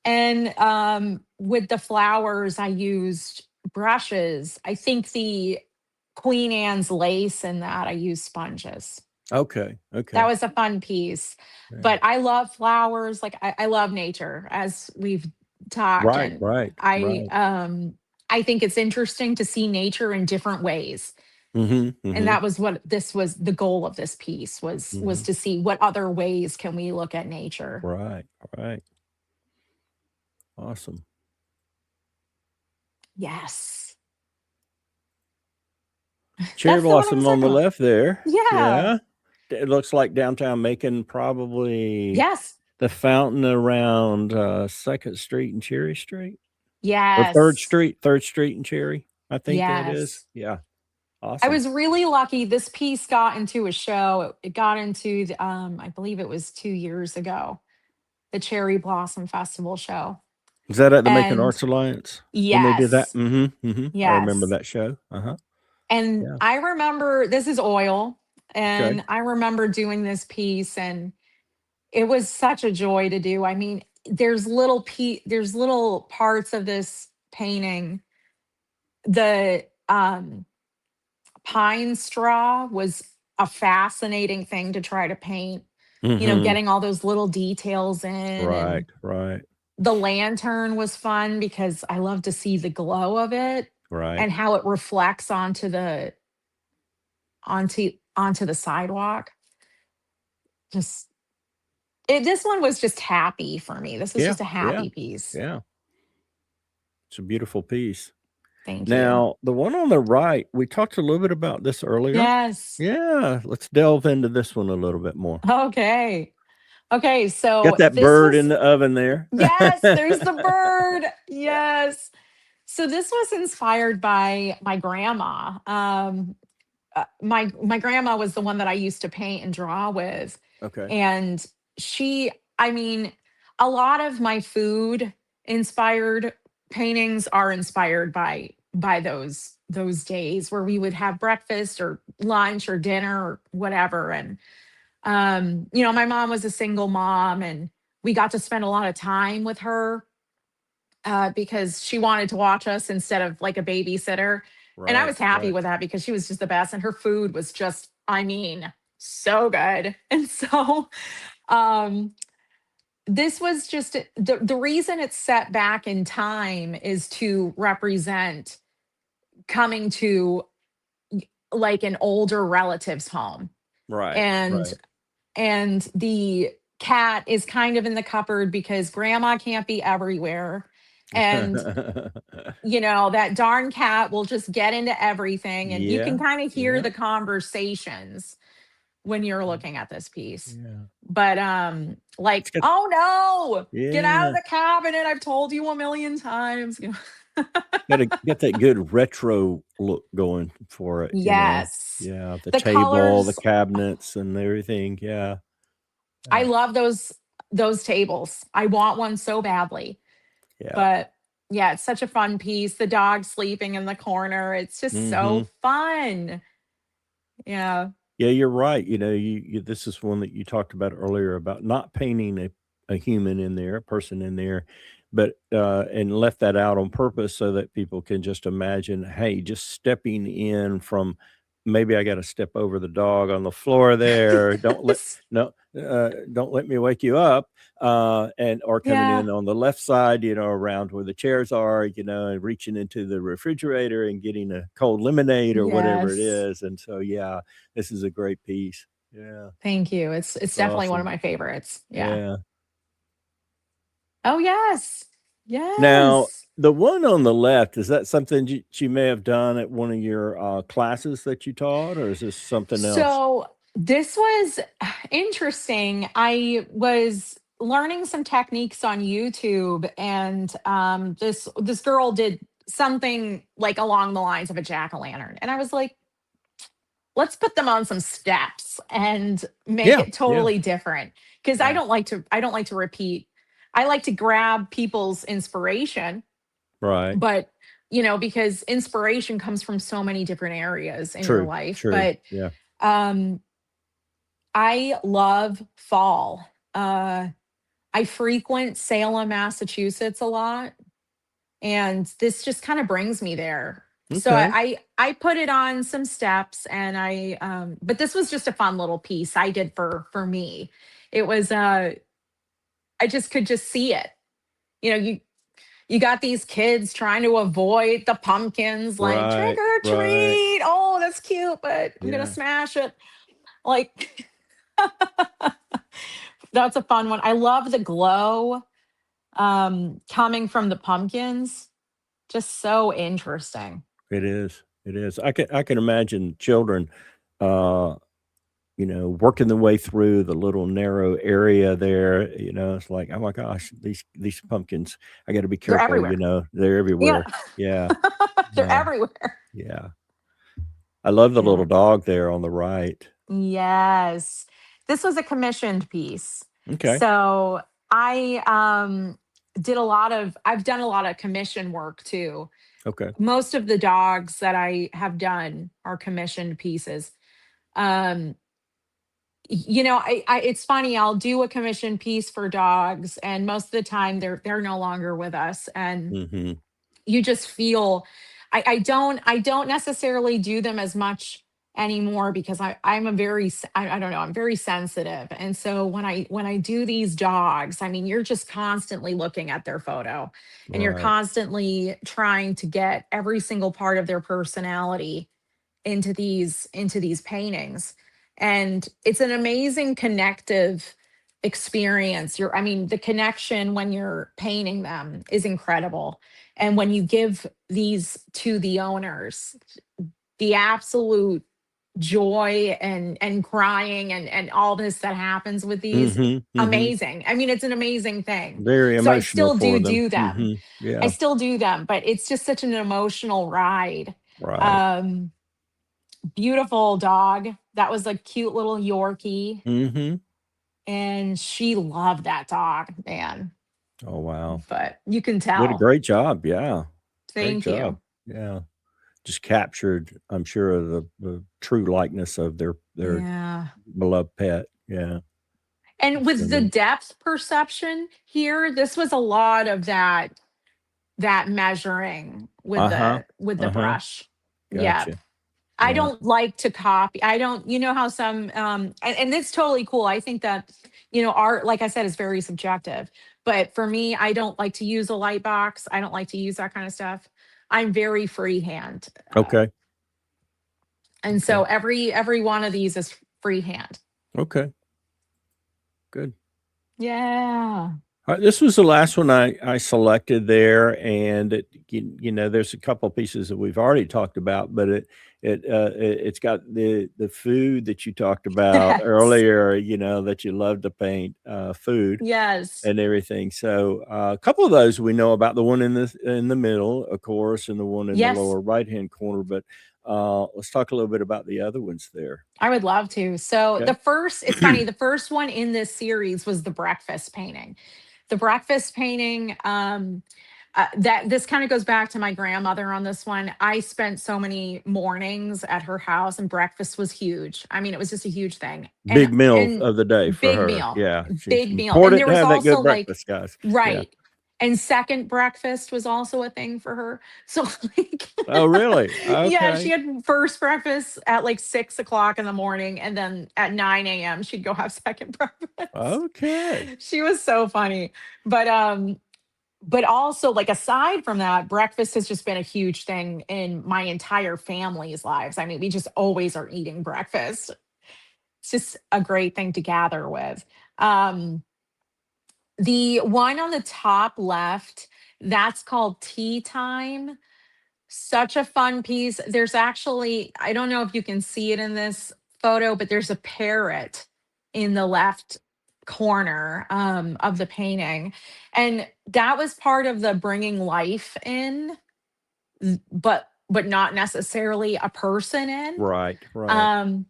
And with the flowers, I used brushes. I think the Queen Anne's lace and that I used sponges. Okay, That okay. was a fun piece. Yeah. But I love flowers. Like I love nature, as we've talked. Right, And right, I right. um I think it's interesting to see nature in different ways. Mhm, And mhm, that was what this was, the goal of this piece was mhm. to see what other ways can we look at nature. Right, right. Awesome. Yes. Cherry That's the one I blossom was on talking the about. left there. Yeah. Yeah. It looks like downtown Macon, probably Yes. the fountain around, 2nd Street and Cherry Street? Or 3rd Yes. Street? 3rd Street and Cherry, I think that is. Yes. Yeah, I awesome. was really lucky. This piece got into a show. It got into the, I believe it was 2 years ago, the Cherry Blossom Festival show. Is that at the Macon And Arts Alliance when they did that? yes, Mhm, mhm. I remember yes. that show. Uh-huh. And Yeah. I remember this is oil. Okay. And I remember doing this piece, and it was such a joy to do. I mean, there's little parts of this painting. The pine straw was a fascinating thing to try to paint. Mhm. Getting all those little details in, Right, and right, the lantern was fun because I love to see the glow of it right. and how it reflects onto the sidewalk. Just this one was just happy for me. This was Yeah, just a yeah, happy piece. yeah. It's a beautiful piece. Thank you. Now, the one on the right, we talked a little bit about this earlier. Yes. Yeah, let's delve into this one a little bit more. Okay. Okay, so Got that this bird in was the oven there. yes, there's the bird. Yes. So this was inspired by my grandma. My grandma was the one that I used to paint and draw with, Okay. and she, I mean, a lot of my food inspired paintings are inspired by those days where we would have breakfast or lunch or dinner or whatever. And my mom was a single mom, and we got to spend a lot of time with her because she wanted to watch us instead of like a babysitter. And I Right, was happy right, with that because she was just the best. And her food was just, I mean, so good. And so um, this was just the reason it's set back in time is to represent coming to like an older relative's home. right, And right. the cat is kind of in the cupboard because grandma can't be everywhere. And that darn cat will just get into everything, and you can Yeah, kind of hear yeah, the conversations when you're looking at this piece. yeah. But It's like, got oh no, get out of yeah, the cabinet, I've told you a million times. gotta get that good retro look going for it, you know? Yes. Yeah, the The table, the colors, cabinets, and everything, yeah, I yeah, love those tables. I want one so badly. yeah. But yeah, it's such a fun piece. The dog sleeping in the corner. It's just so Mhm. fun. Yeah. Yeah, you're right. You this is one that you talked about earlier about not painting a human in there, a person in there, but and left that out on purpose so that people can just imagine, hey, just stepping in from maybe I got to step over the dog on the floor there. Don't let Yes. no don't let me wake you up. And or coming Yeah. in on the left side, around where the chairs are, and reaching into the refrigerator and getting a cold lemonade or whatever it Yes. is. And so yeah, this is a great piece. Yeah, Thank you. It's it's definitely one of awesome. my favorites. Yeah. Yeah. Oh, yes. Now, Yes. the one on the left, is that something you may have done at one of your, classes that you taught, or is this something else? So this was interesting. I was learning some techniques on YouTube, and this girl did. something like along the lines of a jack-o'-lantern. And I was like, let's put them on some steps and make Yeah. it Yeah. totally different. Because Yeah. I don't like to repeat. I like to grab people's inspiration, Right. but because inspiration comes from so many different areas in your True. life. True. But Yeah. um I love fall. I frequent Salem, Massachusetts a lot, and this just kind of brings me there. So Okay. I put it on some steps, and but this was just a fun little piece I did for me. It was I just could just see it. You got these kids trying to avoid the pumpkins, like trick Right. or Right. treat. Oh, that's cute, but I'm gonna Yeah. smash it. Like that's a fun one. I love the glow coming from the pumpkins. Just so interesting. It is. It is. I can imagine children, uh, working their way through the little narrow area there. It's like, oh my gosh, these pumpkins. I got to be They're careful. everywhere. They're Yeah. everywhere. Yeah. They're Uh, everywhere. yeah. I love the Yeah. little dog there on the right. Yes. This was a commissioned piece. Okay. So I I've done a lot of commission work too. Okay. Most of the dogs that I have done are commissioned pieces. Um I it's funny, I'll do a commission piece for dogs, and most of the time they're no longer with us, and Hmm. you just feel I don't necessarily do them as much anymore because I'm a I don't know, I'm very sensitive. And so when I do these dogs, I mean, you're just constantly looking at their photo, and you're Right. constantly trying to get every single part of their personality into these paintings. And it's an amazing connective experience. I mean, the connection when you're painting them is incredible. And when you give these to the owners, the absolute joy and crying and all this that happens with these, Hmm. Hmm. amazing. I mean, it's an amazing thing. Very So I emotional still for them. do them. I Yeah. still do them, but it's just such an emotional ride. Right. um Beautiful dog. That was a cute little Yorkie, Hmm. and she loved that dog, man. Oh wow. But you can Did a tell. great job. Yeah. Great Thank job. you. Yeah. Just captured, I'm sure, the true likeness of their Yeah. beloved pet. Yeah. And That's so with the neat. depth perception here, this was a lot of that measuring Uh-huh. with the Uh-huh. brush. Yep. Gotcha. I Yeah. don't like to copy. I don't, how some, and it's totally cool. I think that, art, like I said, is very subjective. But for me, I don't like to use a light box. I don't like to use that kind of stuff. I'm very freehand. Okay. And so Okay. every one of these is freehand. Okay. Good. Yeah. This was the last one I selected there, and there's a couple pieces that we've already talked about, but it's got the food that you talked about Yes. earlier, that you love to paint, food Yes. and everything. So, a couple of those we know about, the one in the middle, of course, and the one in the Yes. lower right-hand corner, but, let's talk a little bit about the other ones there. I would love to. So Okay. it's funny, the first one in this series was the breakfast painting. The breakfast painting, that this kind of goes back to my grandmother on this one. I spent so many mornings at her house, and breakfast was huge. I mean, it was just a huge thing. And Big meal and of the day for big her. meal, Yeah, she's big meal. And important there to was have that also good like, breakfast, guys. Yeah. right. And second breakfast was also a thing for her. So like Oh, really? yeah, she Okay. had first breakfast at like 6 o'clock in the morning, and then at 9 a.m. she'd go have second breakfast. Okay. She was so funny. But but also, like, aside from that, breakfast has just been a huge thing in my entire family's lives. I mean, we just always are eating breakfast. It's just a great thing to gather with. Um, the one on the top left, that's called Tea Time. Such a fun piece. There's actually, I don't know if you can see it in this photo, but there's a parrot in the left corner of the painting. And that was part of the bringing life in. but not necessarily a person in. Right, right. Um,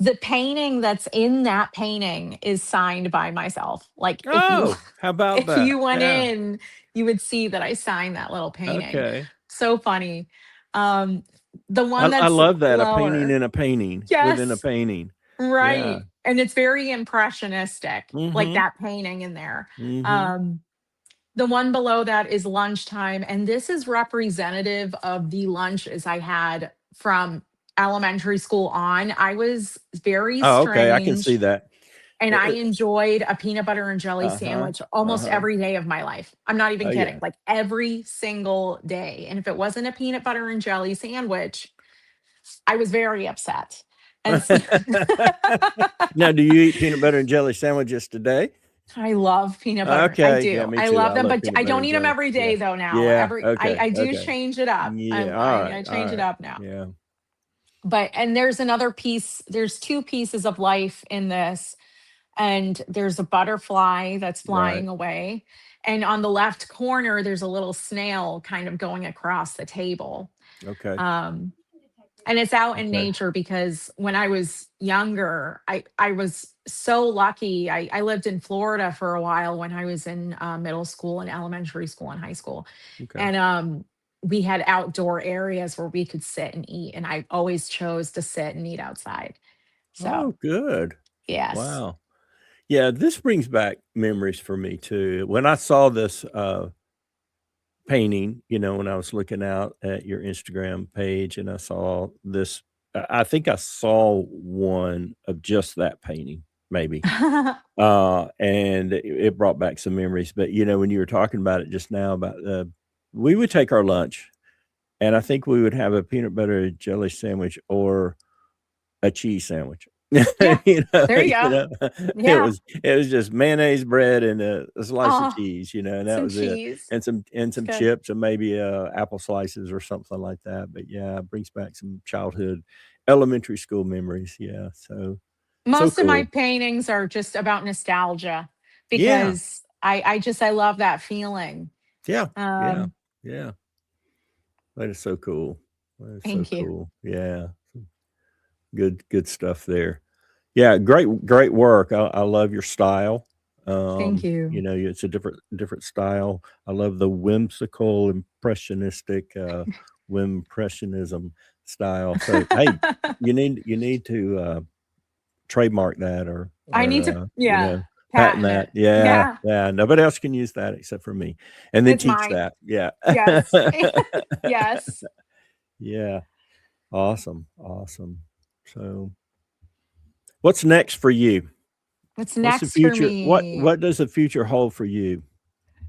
the painting that's in that painting is signed by myself. Like if you Oh, how about if that? you went Yeah. in, you would see that I signed that little painting. Okay. So funny. Um, the I one I that's love that, a painting lower. in a painting within a Yes, painting. Yeah. right. And it's very impressionistic, like Mhm, that painting in there. mhm. Um, the one below that is lunchtime, and this is representative of the lunches I had from elementary school on. I was very Oh, okay, I can see strange, that. and I Uh, enjoyed a peanut butter and jelly uh-huh, sandwich almost uh-huh. every day of my life. I'm not even Oh, yeah. kidding, like every single day. And if it wasn't a peanut butter and jelly sandwich, I was very upset. And Now, do you eat peanut butter and jelly sandwiches today? I love peanut butter. I Okay, yeah, do. me I too. love I them, love but peanut I butter don't and eat them jelly. every Yeah. day though now. Yeah, Every okay, I do okay. change it up. Yeah, I all change it right. up now. Yeah, But and there's another piece, there's two pieces of life in this, and there's a butterfly that's right. flying away. And on the left corner, there's a little snail kind of going across the table. Okay, Um, and it's out in okay, nature because when I was younger, I was so lucky. I lived in Florida for a while when I was in middle school and elementary school and high school, okay. and we had outdoor areas where we could sit and eat, and I always chose to sit and eat outside. So Oh, good. yes. Wow. Yeah, this brings back memories for me too. When I saw this, painting, when I was looking out at your Instagram page and I saw this, I think I saw one of just that painting, maybe. And it brought back some memories. But, when you were talking about it just now about, we would take our lunch, and I think we would have a peanut butter and jelly sandwich or a cheese sandwich. Yeah, You know there you you go. know? It Yeah. was it was just mayonnaise, bread, and a slice of Oh, cheese, and that some was it, cheese. and It's some good. chips and maybe, apple slices or something like that, but, yeah, it brings back some childhood elementary school memories, yeah, so Most of my cool. paintings are just about nostalgia Yeah, because I love that feeling. yeah, yeah, Um, yeah. That is so cool. That is so thank you. cool. Yeah, good stuff there. Yeah, great work. I love your style. Thank you. It's a different style. I love the whimsical, impressionistic, whimpressionism style. So, hey, you need to, trademark that or I need or, to, yeah, patent patent that. it. Yeah, Yeah, yeah, nobody else can use that except for me, and then it's teach mine. that. Yeah. Yes. Yes. Yeah, awesome, awesome. So, what's next for you? What's What's the next for future me? what does the future hold for you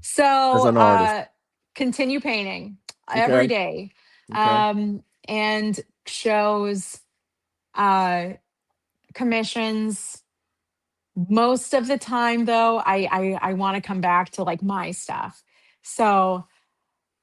as So, an artist? continue painting every Okay, day, okay. and shows, uh, commissions. Most of the time, though, I want to come back to like my stuff. So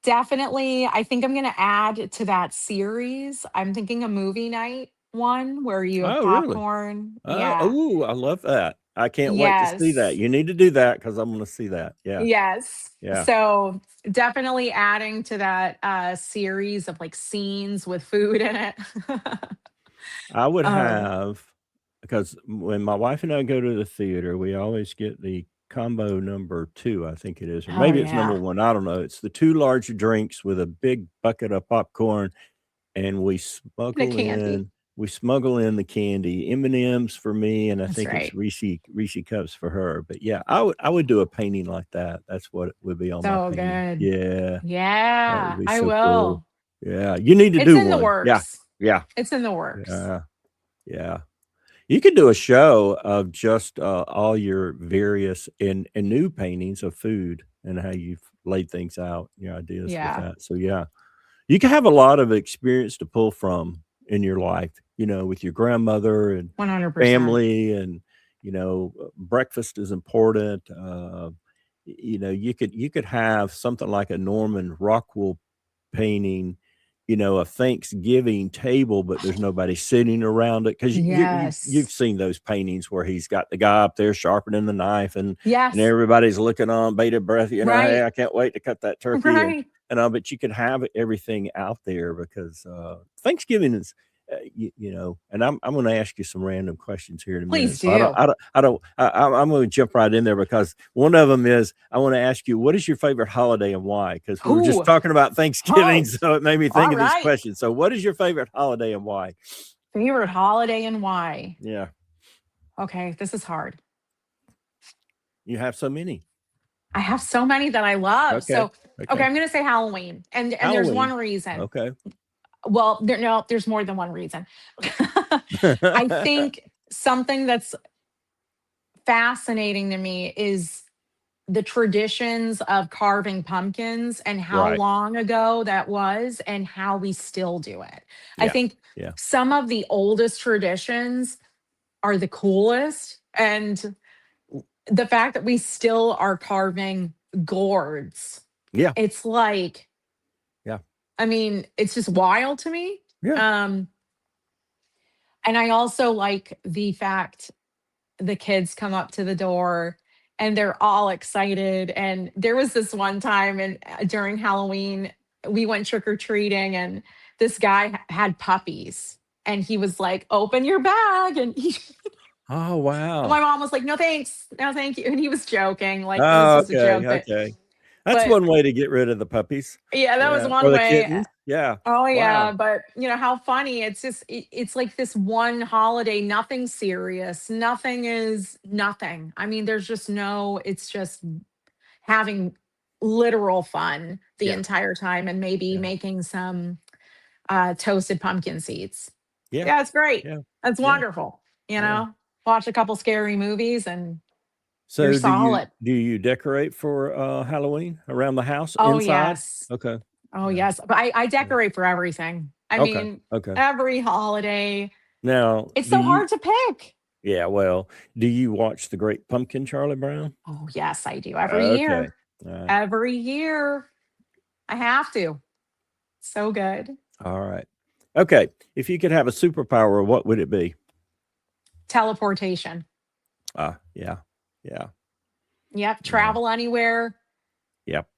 definitely, I think I'm gonna add to that series. I'm thinking a movie night one where you have Oh, really? popcorn. Oh, Yeah. ooh, I love that. I can't wait to see that. Yes. You need to do that because 'cause I'm gonna see that. Yeah, Yes. yeah. So definitely adding to that series of like scenes with food in it. I would um, have because when my wife and I go to the theater, we always get the combo number 2, I think it is, or oh maybe it's number yeah. 1, I don't know. It's the 2 large drinks with a big bucket of popcorn, and The candy. we smuggle in the candy, M&M's for me, and I That's think it's right. Reese Cups for her, but yeah, I would do a painting like that. That's what it would be on my So painting. good. Yeah, that would Yeah, be I so cool. will. Yeah, you need to It's do in the one. Yeah, works. yeah, It's in the works. yeah, yeah. You could do a show of just, all your various and new paintings of food and how you've laid things out, your ideas with Yeah, that, so yeah. You can have a lot of experience to pull from in your life, with your grandmother and 100%. family and, breakfast is important, you could have something like a Norman Rockwell painting, a Thanksgiving table, but there's nobody sitting around it 'cause you've Yes. seen those paintings where he's got the guy up there sharpening the knife and Yes. everybody's looking on bated breath, "Hey, Right. I can't wait to cut that turkey," and Right. and but you could have everything out there because Thanksgiving is. And I'm going to ask you some random questions here in a minute. Please So I don't, do. I don't, I don't, I'm going to jump right in there because one of them is I want to ask you, what is your favorite holiday and why? Because we were just Who? talking about Thanksgiving, Oh, so it made me think all of these right. questions. So, what is your favorite holiday and why? Favorite holiday and why? Yeah, Okay, this is hard. you have so many. I have so many that I love. Okay, So, okay, okay. I'm going to say Halloween. And there's one Halloween. reason. Okay. Well, no, there's more than one reason. I think something that's fascinating to me is the traditions of carving pumpkins and how Right. long ago that was and how we still do it. I Yeah. think Yeah. some of the oldest traditions are the coolest. And the fact that we still are carving gourds, Yeah. it's like, Yeah. I mean, it's just wild to me. Yeah. Um, and I also like the fact the kids come up to the door and they're all excited. And there was this one time and during Halloween, we went trick or treating and this guy had puppies and he was like, "Open your bag." And Oh, my wow. mom was like, "No, thanks. No, thank you." And he was joking, like it was Oh, just a okay. joke. Okay. That's But one way to get rid of the puppies. yeah, that was Yeah. one Or the way. kittens. Yeah. Oh yeah, Wow. but how funny. It's just it's like this one holiday, nothing serious. Nothing is nothing. I mean, there's just no, it's just having literal fun the Yeah. entire time and maybe Yeah. making some toasted pumpkin seeds. Yeah. Yeah, it's great. Yeah. That's Yeah. wonderful. You Yeah. know, watch a couple scary movies and you're So solid. do you decorate for Halloween around the house Oh inside? yes. Okay. Oh Yeah. yes. But I Yeah. decorate for everything. I Okay. mean, Okay. every holiday. Now, It's do so you hard to pick. yeah, well, do you watch The Great Pumpkin, Charlie Brown? Oh, yes, I do every Okay. year. All right. Every year. I have to. So good. All right. Okay. If you could have a superpower, what would it be? Teleportation. Yeah. Yeah. Yep. Yeah. Travel anywhere Yep.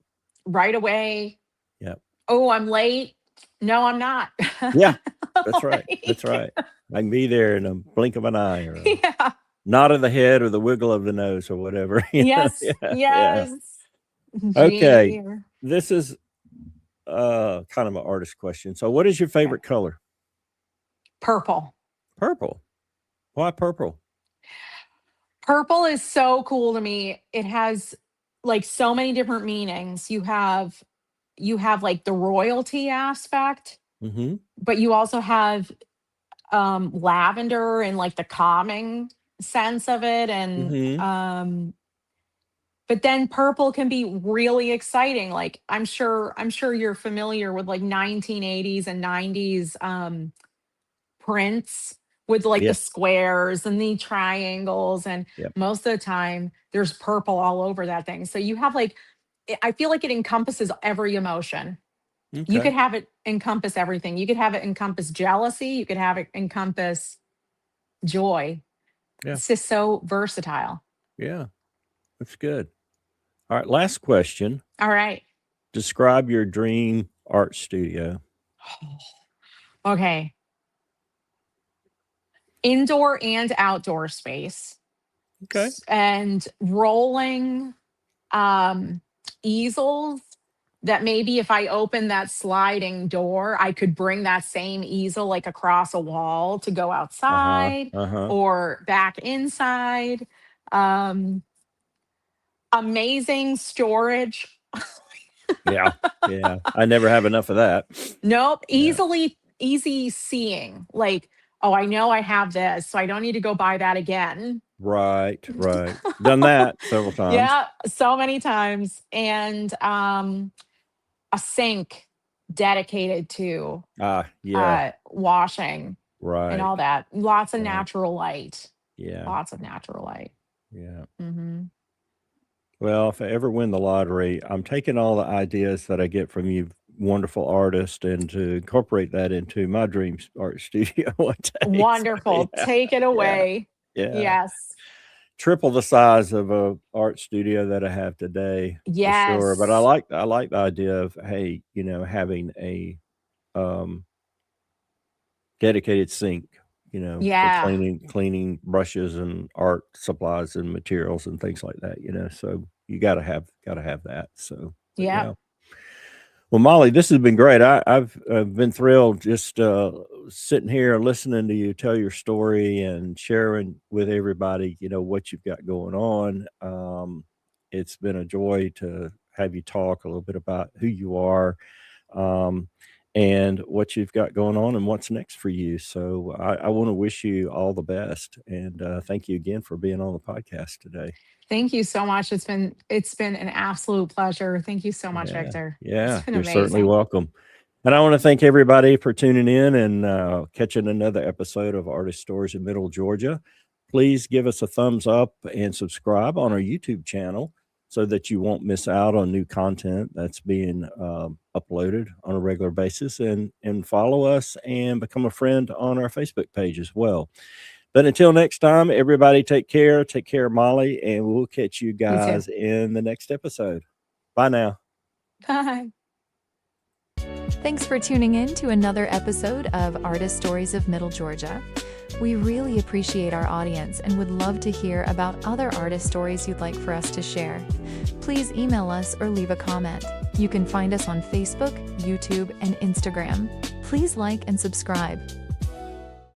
right away. Yep. Oh, I'm late. No, I'm not. Yeah. That's right. That's Like, right. I can be there in a blink of an eye or a yeah. nod of the head or the wiggle of the nose or whatever. Yes. Yeah. Yeah. Yes. Okay. Genie. This is kind of an artist question. So what is your Okay. favorite color? Purple. Purple. Why purple? Purple is so cool to me. It has like so many different meanings. You have like the royalty aspect, Mhm. but you also have lavender and like the calming sense of it. And Mhm. but then purple can be really exciting. Like I'm sure you're familiar with like 1980s and 90s prints with like the Yes. squares and the triangles. And Yep. most of the time there's purple all over that thing. So you have like I feel like it encompasses every emotion. You Okay. could have it encompass everything. You could have it encompass jealousy. You could have it encompass joy. Yeah. It's just so versatile. Yeah. That's good. All right, last question. All right. Describe your dream art studio. Okay. Indoor and outdoor space Okay. and rolling um easels that maybe if I open that sliding door, I could bring that same easel like across a wall to go Uh-huh. outside Uh-huh. or back inside. Um Amazing storage. Yeah. Yeah. I never have enough of that. Nope, Yeah. easy seeing. Like, oh, I know I have this, so I don't need to go buy that again. Right. Right. Done that several times. Yeah, so many times. And a sink dedicated to Yeah. washing and Right. all that. Lots of Right. natural light. Yeah. Lots of natural light. Yeah. Mhm. Well, if I ever win the lottery, I'm taking all the ideas that I get from you wonderful artist and to incorporate that into my dreams art studio one day. So Wonderful. yeah. Take it Yeah. away. Yeah. Yes. triple the size of a art studio that I have today for sure. But Yes. I like the idea of, hey, you know, having a um dedicated sink, you know, for Yeah. cleaning brushes and art supplies and materials and things like that, you know. So you gotta have that. So, but Yep. yeah. Well, Molly, this has been great. I've been thrilled just sitting here listening to you tell your story and sharing with everybody, you know, what you've got going on. It's been a joy to have you talk a little bit about who you are, um, and what you've got going on and what's next for you. So I want to wish you all the best, and thank you again for being on the podcast today. Thank you so much. It's been an absolute pleasure. Thank you so much, Yeah, Victor. It's yeah, been you're certainly amazing. welcome. And I want to thank everybody for tuning in and catching another episode of Artist Stories in Middle Georgia. Please give us a thumbs up and subscribe on our YouTube channel so that you won't miss out on new content that's being uploaded on a regular basis. And follow us and become a friend on our Facebook page as well. But until next time, everybody take care. Take care, Molly, and we'll catch you You too. guys in the next episode. Bye now. Bye. Thanks for tuning in to another episode of Artist Stories of Middle Georgia. We really appreciate our audience and would love to hear about other artist stories you'd like for us to share. Please email us or leave a comment. You can find us on Facebook, YouTube, and Instagram. Please like and subscribe.